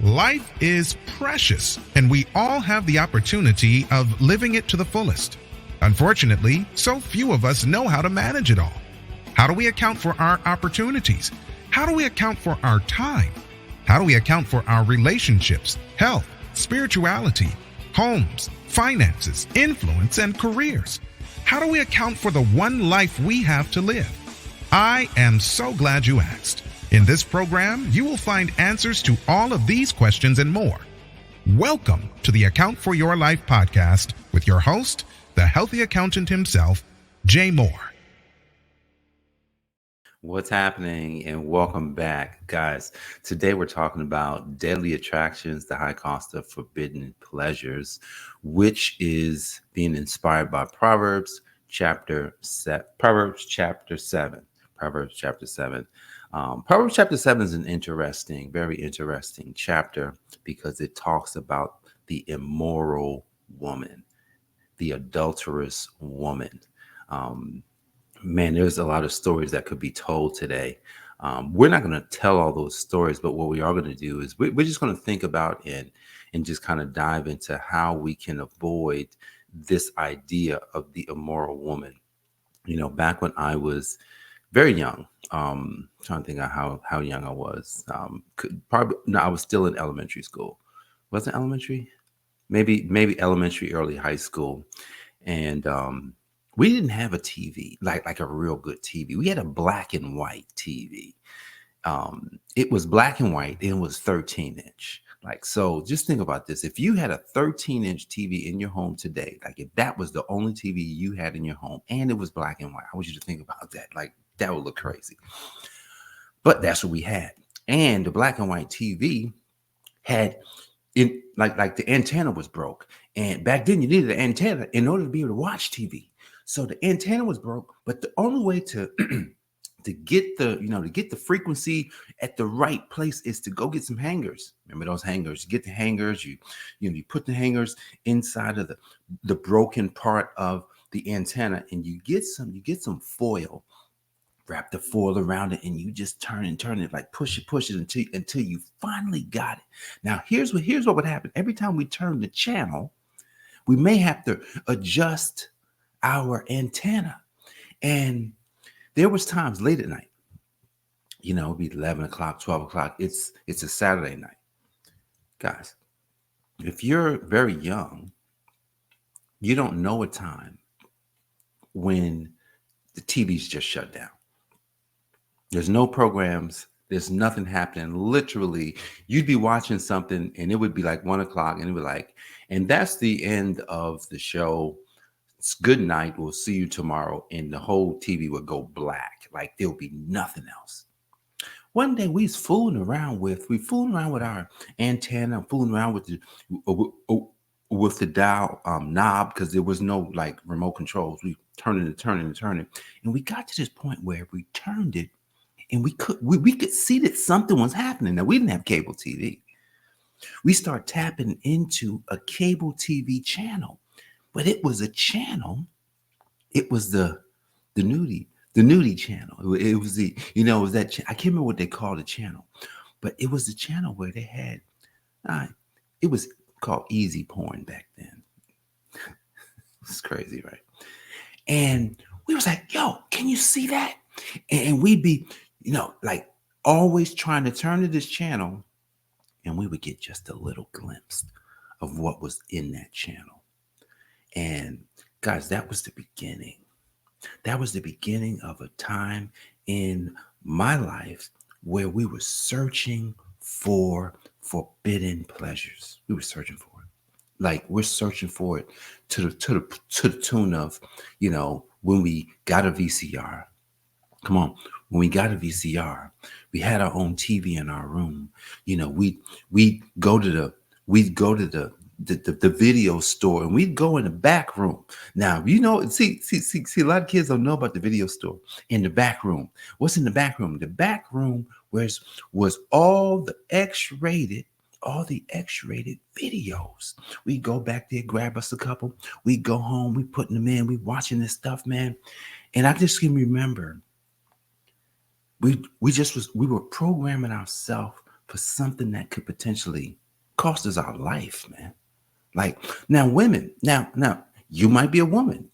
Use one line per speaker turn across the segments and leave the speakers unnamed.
Life is precious, and we all have the opportunity of living it to the fullest. Unfortunately, so few of us know how to manage it all. How do we account for our opportunities? How do we account for our time? How do we account for our relationships, health, spirituality, homes, finances, influence, and careers? How do we account for the one life we have to live? I am so glad you asked. In this program, you will find answers to all of these questions and more. Welcome to the Account for Your Life podcast with your host, the healthy accountant himself, Jay Moore.
What's happening, and welcome back, guys. Today we're talking about deadly attractions, the high cost of forbidden pleasures, which is being inspired by Proverbs Chapter 7. Proverbs Chapter 7. Proverbs Chapter 7 is an interesting, very interesting chapter because it talks about the immoral woman, the adulterous woman. Man, there's a lot of stories that could be told today. We're not going to tell all those stories, but what we are going to do is we're just going to think about and just kind of dive into how we can avoid this idea of the immoral woman. You know, back when I was very young, trying to think of how young I was. I was still in elementary school. Wasn't elementary? Maybe elementary, early high school, and we didn't have a TV, like a real good TV. We had a black and white TV. It was black and white, and it was 13-inch. So just think about this. If you had a 13-inch TV in your home today, if that was the only TV you had in your home and it was black and white, I want you to think about that. That would look crazy. But that's what we had. And the black and white TV had the antenna was broke. And back then you needed an antenna in order to be able to watch TV. So the antenna was broke, but the only way to to get the frequency at the right place is to go get some hangers. Remember those hangers? You get the hangers, you put the hangers inside of the broken part of the antenna, and you get some foil, wrap the foil around it, and you just turn it, push it until you finally got it. Now here's what would happen. Every time we turn the channel, we may have to adjust our antenna. And there was times late at night, it'd be 11 o'clock, 12 o'clock. It's a Saturday night. Guys, if you're very young, you don't know a time when the TV's just shut down. There's no programs. There's nothing happening. Literally, you'd be watching something and it would be 1 o'clock and it would and that's the end of the show. It's good night. We'll see you tomorrow. And the whole TV would go black. There'll be nothing else. One day we was fooling around with our antenna, fooling around with the dial knob, because there was no remote controls. We turn it, and we got to this point where we turned it, and we could see that something was happening. Now we didn't have cable TV. We start tapping into a cable TV channel, but it was a channel. It was the nudie channel. It was it was that I can't remember what they called the channel, but it was the channel where they had it was called easy porn back then. It's crazy, right? And we was like, yo, can you see that? And we'd be, always trying to turn to this channel, and we would get just a little glimpse of what was in that channel. And guys, that was the beginning. That was the beginning of a time in my life where we were searching for forbidden pleasures. We were searching for it. We're searching for it to the tune of, when we got a VCR. Come on. When we got a VCR, we had our own TV in our room. We'd go to the video store, and we'd go in the back room. Now, see, a lot of kids don't know about the video store. In the back room. What's in the back room? The back room was all the X-rated videos. We go back there, grab us a couple. We go home, we putting them in, we watching this stuff, man. And I just can remember we were programming ourselves for something that could potentially cost us our life, man. Like now, women, now you might be a woman.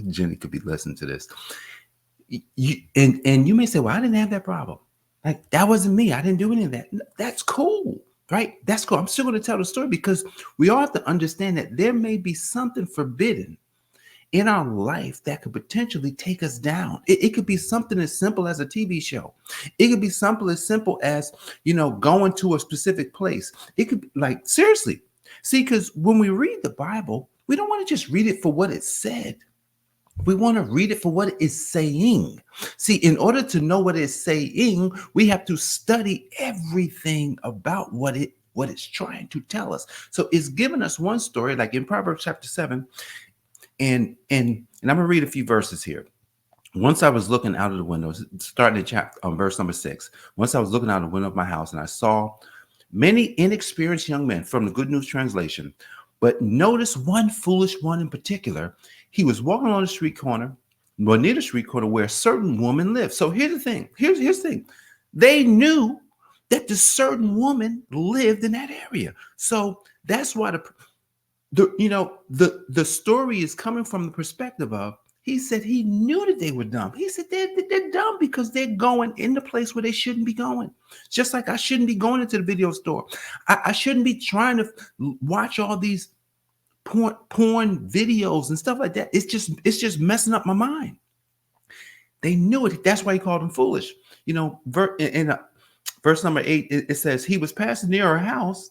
Jenny could be listening to this. And you may say, well, I didn't have that problem. Like that wasn't me. I didn't do any of that. That's cool, right? That's cool. I'm still going to tell the story because we all have to understand that there may be something forbidden in our life that could potentially take us down. It could be something as simple as a TV show. It could be something as simple as, going to a specific place. It could be like, seriously. See, because when we read the Bible, we don't want to just read it for what it said. We want to read it for what it is saying. See, in order to know what it's saying, we have to study everything about what it's trying to tell us. So it's giving us one story, like in Proverbs Chapter 7, and I'm gonna read a few verses here. Once I was looking out of the window, starting at verse number 6. Once I was looking out of the window of my house, and I saw many inexperienced young men, from the Good News Translation. But notice one foolish one in particular. He was walking on the street corner, near the street corner where a certain woman lived. So here's the thing. Here's the thing. They knew that the certain woman lived in that area. So that's why the story is coming from the perspective of, he said he knew that they were dumb. He said they're dumb because they're going in the place where they shouldn't be going. Just like I shouldn't be going into the video store. I shouldn't be trying to watch all these porn videos and stuff like that. It's just messing up my mind. They knew it. That's why he called them foolish. In verse number 8, it says, he was passing near her house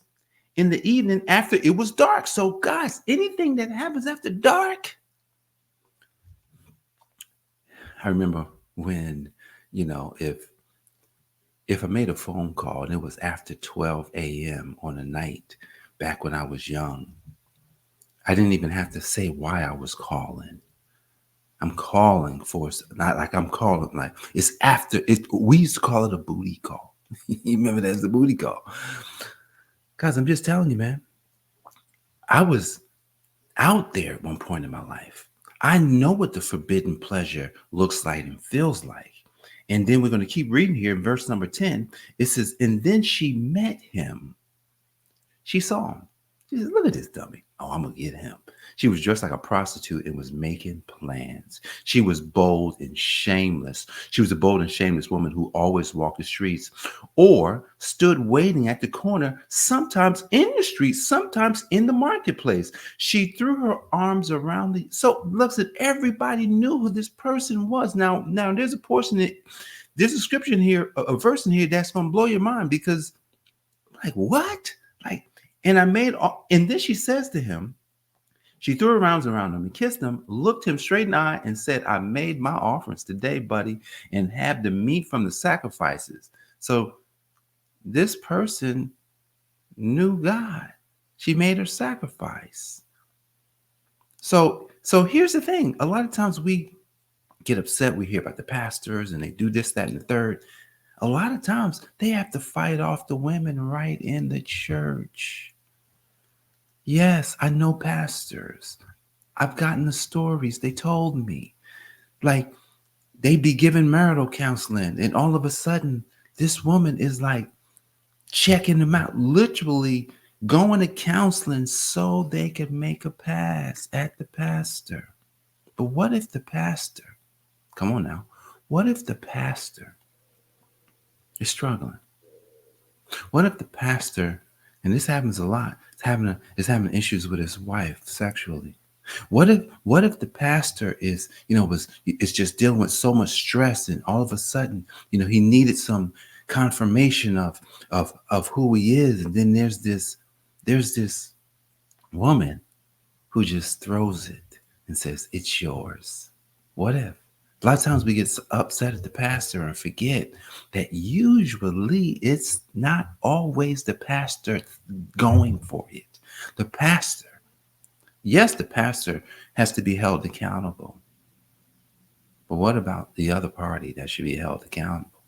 in the evening after it was dark. So guys, anything that happens after dark. I remember when, if I made a phone call and it was after 12 a.m. on a night back when I was young, I didn't even have to say why I was calling. I'm calling for, not like I'm calling, like it's after it. We used to call it a booty call. You remember that as the booty call? Guys, I'm just telling you, man, I was out there at one point in my life. I know what the forbidden pleasure looks like and feels like. And then we're going to keep reading here in verse number 10. It says, and then she met him. She saw him. She said, look at this dummy. Oh, I'm going to get him. She was dressed like a prostitute and was making plans. She was bold and shameless. She was a bold and shameless woman who always walked the streets or stood waiting at the corner, sometimes in the street, sometimes in the marketplace. She threw her arms around so looks at everybody knew who this person was. Now there's a portion there's a scripture in here, a verse in here that's going to blow your mind because like, what? Like, and then she says to him, she threw her arms around him and kissed him, looked him straight in the eye and said, I made my offerings today, buddy, and have the meat from the sacrifices. So this person knew God. She made her sacrifice. So here's the thing. A lot of times we get upset. We hear about the pastors and they do this, that, and the third. A lot of times they have to fight off the women right in the church. Yes, I know pastors. I've gotten the stories. They told me. Like, they be giving marital counseling, and all of a sudden, this woman is like checking them out, literally going to counseling so they could make a pass at the pastor. But what if the pastor, come on now, what if the pastor is struggling? What if the pastor, and this happens a lot, is having issues with his wife sexually? What if the pastor is just dealing with so much stress, and all of a sudden, he needed some confirmation of who he is, and then there's this woman who just throws it and says, it's yours. What if? A lot of times we get upset at the pastor and forget that usually it's not always the pastor going for it. The pastor has to be held accountable. But what about the other party that should be held accountable?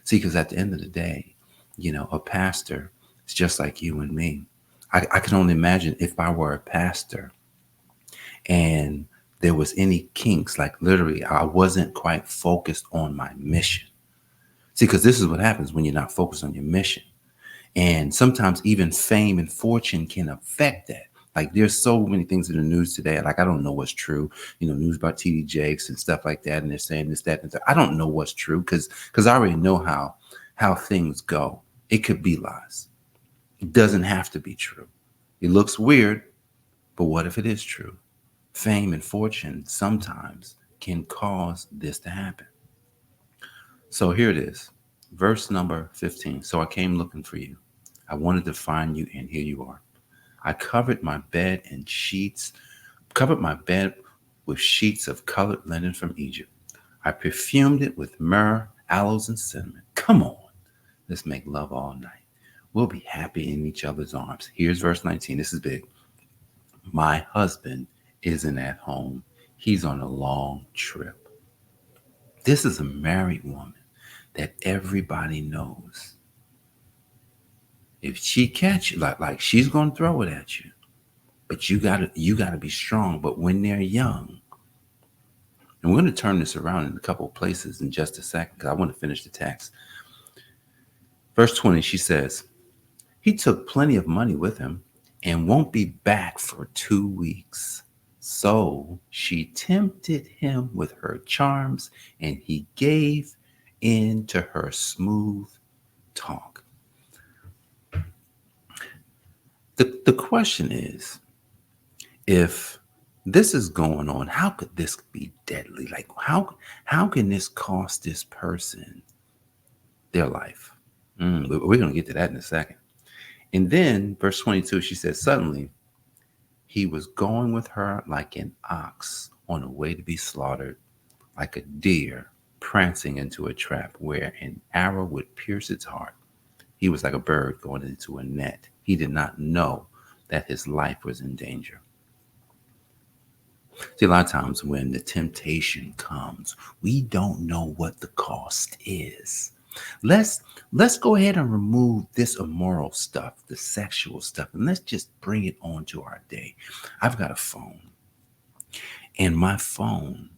See, because at the end of the day, a pastor is just like you and me. I can only imagine if I were a pastor and there was any kinks, like literally I wasn't quite focused on my mission. See, because this is what happens when you're not focused on your mission. And sometimes even fame and fortune can affect that. Like there's so many things in the news today. Like I don't know what's true. News about TD Jakes and stuff like that, and they're saying this, that, and that. I don't know what's true because I already know how things go. It could be lies. It doesn't have to be true. It looks weird, but what if it is true? Fame and fortune sometimes can cause this to happen. So here it is, verse number 15. So I came looking for you. I wanted to find you, and here you are. I covered my bed with sheets of colored linen from Egypt. I perfumed it with myrrh, aloes, and cinnamon. Come on, let's make love all night. We'll be happy in each other's arms. Here's verse 19. This is big. My husband isn't at home. He's on a long trip. This is a married woman that everybody knows. If she catch you, like she's gonna throw it at you. But you gotta be strong. But when they're young, and we're gonna turn this around in a couple of places in just a second, because I want to finish the text. Verse 20, she says, he took plenty of money with him and won't be back for 2 weeks. So she tempted him with her charms, and he gave in to her smooth talk. The question is, if this is going on, how could this be deadly? Like how can this cost this person their life? We're going to get to that in a second. And then verse 22, she says, suddenly he was going with her like an ox on a way to be slaughtered, like a deer prancing into a trap where an arrow would pierce its heart. He was like a bird going into a net. He did not know that his life was in danger. See, a lot of times when the temptation comes, we don't know what the cost is. Let's go ahead and remove this immoral stuff, the sexual stuff, and let's just bring it on to our day. I've got a phone, and my phone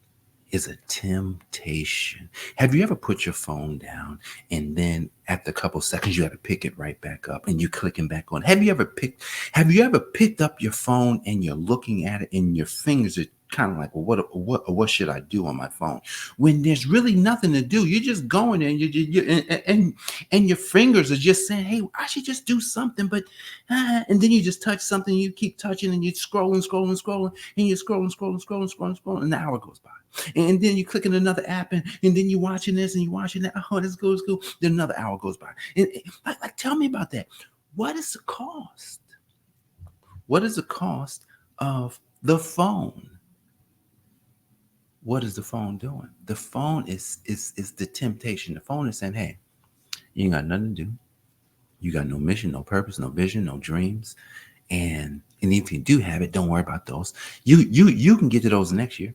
is a temptation. Have you ever put your phone down and then after a couple seconds you have to pick it right back up and you're clicking back on? Have you ever picked up your phone and you're looking at it and your fingers are kind of like, well, what should I do on my phone? When there's really nothing to do, you're just going there and your fingers are just saying, hey, I should just do something, but and then you just touch something, you keep touching and you're scrolling, and you're scrolling, and an hour goes by. And then you click on another app, and then you're watching this and you're watching that. Oh, this goes cool. Then another hour goes by. And tell me about that. What is the cost? What is the cost of the phone? What is the phone doing? The phone is the temptation. The phone is saying, hey, you ain't got nothing to do. You got no mission, no purpose, no vision, no dreams. And if you do have it, don't worry about those. You can get to those next year.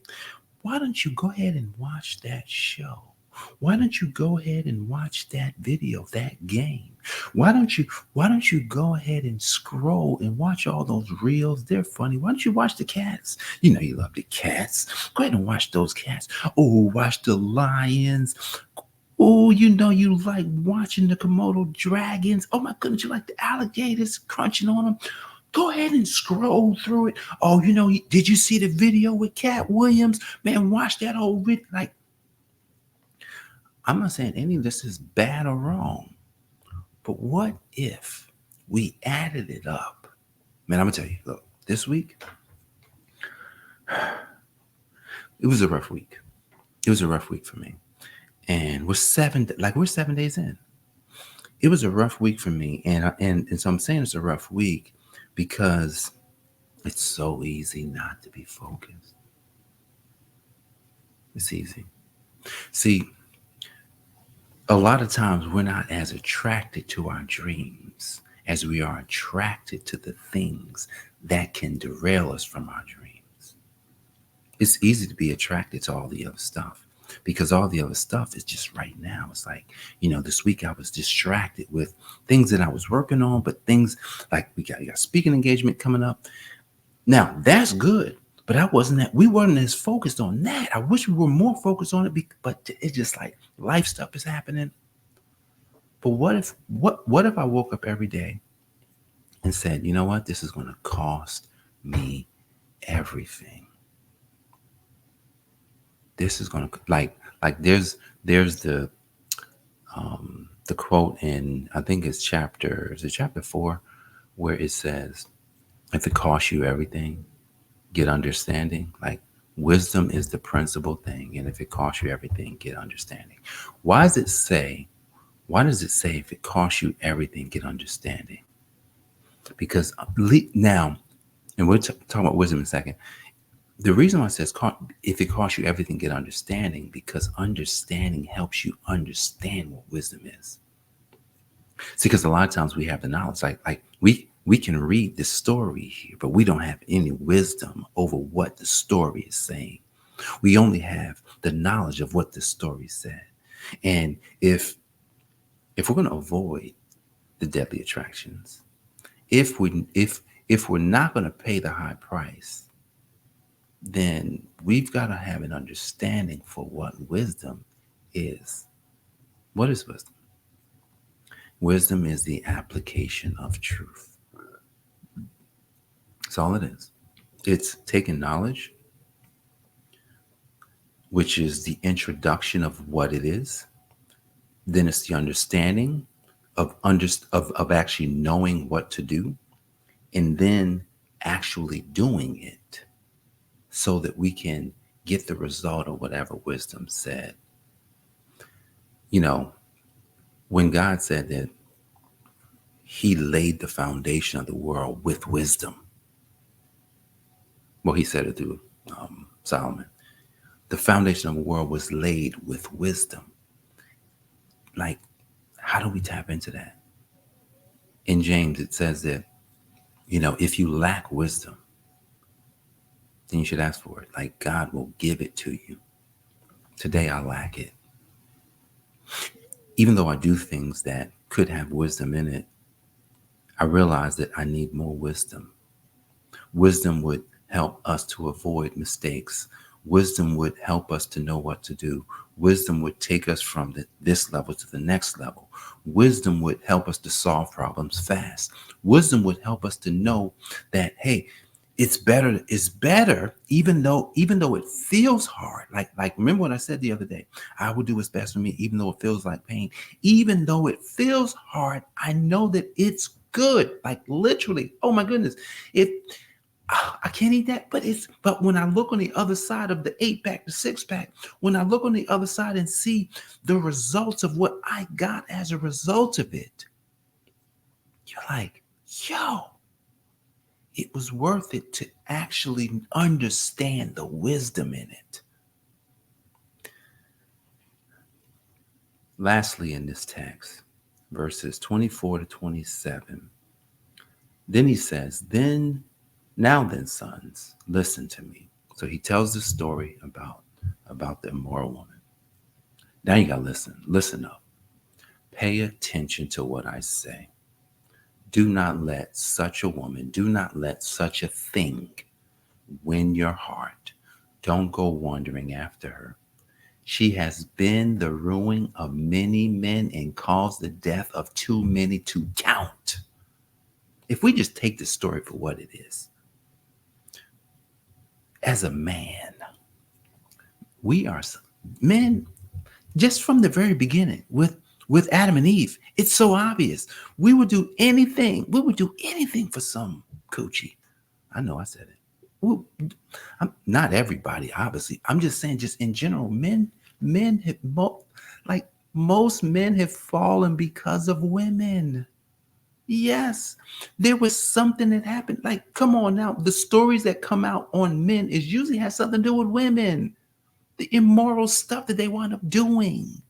Why don't you go ahead and watch that show? Why don't you go ahead and watch that video, that game? Why don't you go ahead and scroll and watch all those reels? They're funny. Why don't you watch the cats? You know you love the cats. Go ahead and watch those cats. Oh, watch the lions. Oh, you know you like watching the Komodo dragons. Oh my goodness, you like the alligators crunching on them. Go ahead and scroll through it. Oh, did you see the video with Cat Williams? Man, watch that whole video. Like, I'm not saying any of this is bad or wrong, but what if we added it up? Man, I'm gonna tell you, look, this week, it was a rough week. It was a rough week for me. And we're 7 days in. It was a rough week for me. And so I'm saying it's a rough week because it's so easy not to be focused. It's easy. See, a lot of times we're not as attracted to our dreams as we are attracted to the things that can derail us from our dreams. It's easy to be attracted to all the other stuff because all the other stuff is just right now. It's like, this week I was distracted with things that I was working on, but things like we got speaking engagement coming up. Now that's good, but we weren't as focused on that. I wish we were more focused on it, but it's just like life stuff is happening. But what if I woke up every day and said, you know what, this is going to cost me everything. This is going to like there's the quote in, I think it's chapter 4, where it says, if it costs you everything, get understanding. Like, wisdom is the principal thing, and if it costs you everything, get understanding. Why does it say? Why does it say if it costs you everything, get understanding? Because now, and we'll talk about wisdom in a second. The reason why it says if it costs you everything, get understanding, because understanding helps you understand what wisdom is. See, because a lot of times we have the knowledge, like we can read the story here, but we don't have any wisdom over what the story is saying. We only have the knowledge of what the story said. And if we're going to avoid the deadly attractions, if we're not going to pay the high price, then we've got to have an understanding for what wisdom is. What is wisdom? Wisdom is the application of truth. That's all it is. It's taking knowledge, which is the introduction of what it is. Then it's the understanding of actually knowing what to do, and then actually doing it so that we can get the result of whatever wisdom said. You know, when God said that he laid the foundation of the world with wisdom, well, he said it through Solomon. The foundation of the world was laid with wisdom. Like, how do we tap into that? In James, it says that, if you lack wisdom, then you should ask for it. Like, God will give it to you. Today, I lack it. Even though I do things that could have wisdom in it, I realize that I need more wisdom. Wisdom would help us to avoid mistakes. Wisdom would help us to know what to do. Wisdom would take us from this level to the next level. Wisdom would help us to solve problems fast. Wisdom would help us to know that, hey, it's better, even though it feels hard. Like remember what I said the other day, I will do what's best for me, even though it feels like pain. Even though it feels hard, I know that it's good. Like, literally, oh my goodness. I can't eat that, but when I look on the other side of the 8-pack, the 6-pack, when I look on the other side and see the results of what I got as a result of it, you're like, yo, it was worth it to actually understand the wisdom in it. Lastly, in this text, verses 24 to 27, then he says, now then, sons, listen to me. So he tells the story about the immoral woman. Now you got to listen up. Pay attention to what I say. Do not let such a woman, do not let such a thing win your heart. Don't go wandering after her. She has been the ruin of many men and caused the death of too many to count. If we just take this story for what it is, as a man, we are men, just from the very beginning with Adam and Eve. It's so obvious. We would do anything. We would do anything for some coochie. I know I said it. Well, not everybody, obviously. I'm just saying, just in general, men have most men have fallen because of women. Yes, there was something that happened. Like, come on now. The stories that come out on men is usually has something to do with women. The immoral stuff that they wind up doing.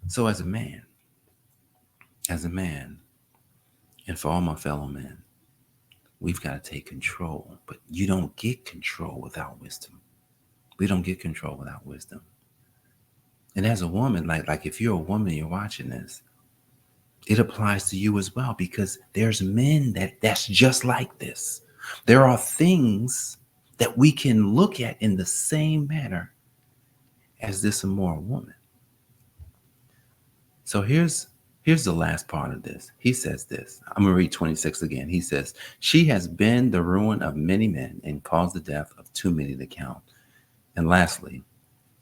So as a man, and for all my fellow men, we've got to take control. But you don't get control without wisdom. We don't get control without wisdom. And as a woman, like if you're a woman and you're watching this, it applies to you as well, because there's men that's just like this. There are things that we can look at in the same manner as this immoral woman. So here's the last part of this. He says this. I'm going to read 26 again. He says, she has been the ruin of many men and caused the death of too many to count. And lastly,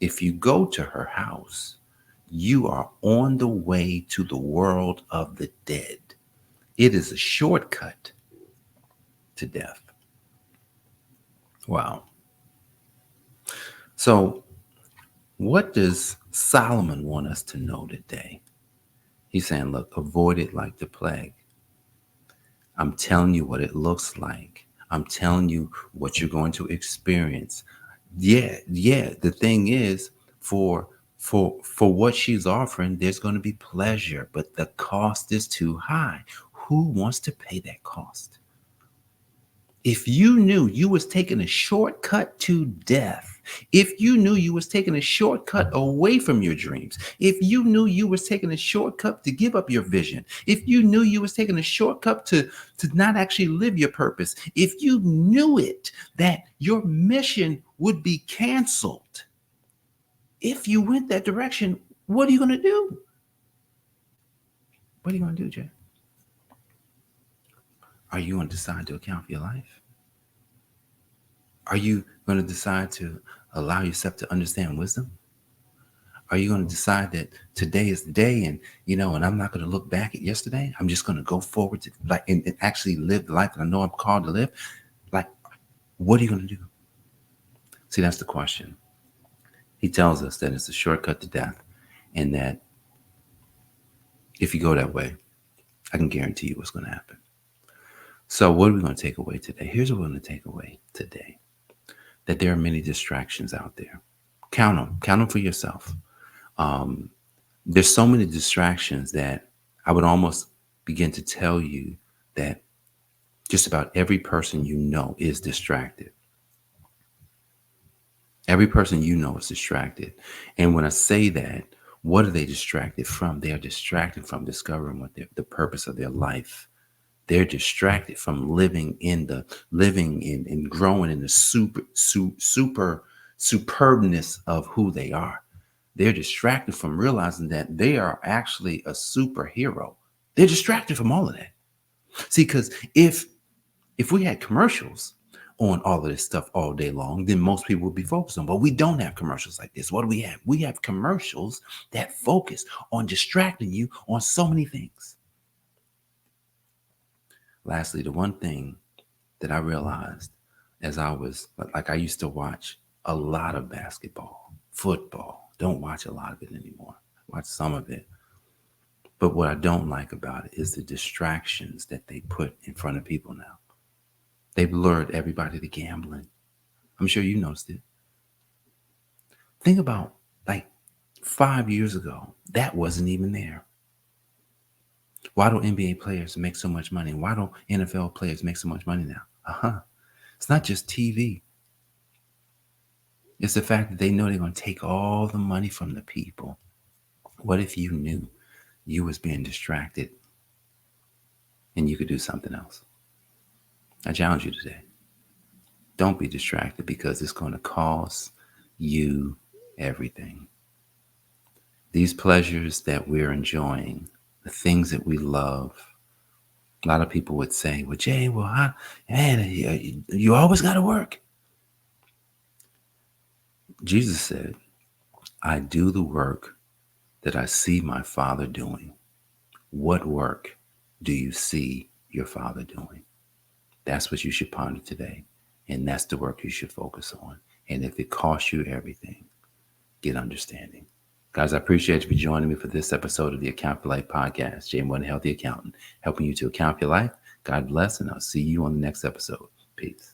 if you go to her house, you are on the way to the world of the dead. It is a shortcut to death. Wow. So what does Solomon want us to know today? He's saying, look, avoid it like the plague. I'm telling you what it looks like. I'm telling you what you're going to experience. Yeah. The thing is, for what she's offering, there's going to be pleasure, but the cost is too high. Who wants to pay that cost? If you knew you was taking a shortcut to death, if you knew you was taking a shortcut away from your dreams, if you knew you was taking a shortcut to give up your vision, if you knew you was taking a shortcut to not actually live your purpose, if you knew it, that your mission would be canceled, if you went that direction, what are you going to do? What are you going to do, Jay? Are you going to decide to account for your life? Are you going to decide to allow yourself to understand wisdom? Are you going to decide that today is the day and I'm not going to look back at yesterday? I'm just going to go forward to and actually live the life that I know I'm called to live? Like, what are you going to do? See, that's the question. He tells us that it's a shortcut to death, and that if you go that way, I can guarantee you what's going to happen. So what are we going to take away today? Here's what we're going to take away today. That there are many distractions out there. Count them for yourself. There's so many distractions that I would almost begin to tell you that just about every person you know is distracted. Every person you know is distracted. And when I say that, what are they distracted from? They are distracted from discovering what the purpose of their life. They're distracted from living and growing in the superbness of who they are. They're distracted from realizing that they are actually a superhero. They're distracted from all of that. See, because if we had commercials on all of this stuff all day long, then most people would be focused on. But we don't have commercials like this. What do we have? We have commercials that focus on distracting you on so many things. Lastly, the one thing that I realized as I used to watch a lot of basketball, football. Don't watch a lot of it anymore. Watch some of it. But what I don't like about it is the distractions that they put in front of people now. They've lured everybody to gambling. I'm sure you noticed it. Think about 5 years ago, that wasn't even there. Why do NBA players make so much money? Why do NFL players make so much money now? It's not just TV. It's the fact that they know they're going to take all the money from the people. What if you knew you was being distracted and you could do something else? I challenge you today. Don't be distracted, because it's going to cost you everything. These pleasures that we're enjoying, the things that we love, a lot of people would say, well, Jay, you always got to work. Jesus said, I do the work that I see my Father doing. What work do you see your Father doing? That's what you should ponder today. And that's the work you should focus on. And if it costs you everything, get understanding. Guys, I appreciate you for joining me for this episode of the Account for Life podcast. Jay One, Healthy Accountant, helping you to account for your life. God bless, and I'll see you on the next episode. Peace.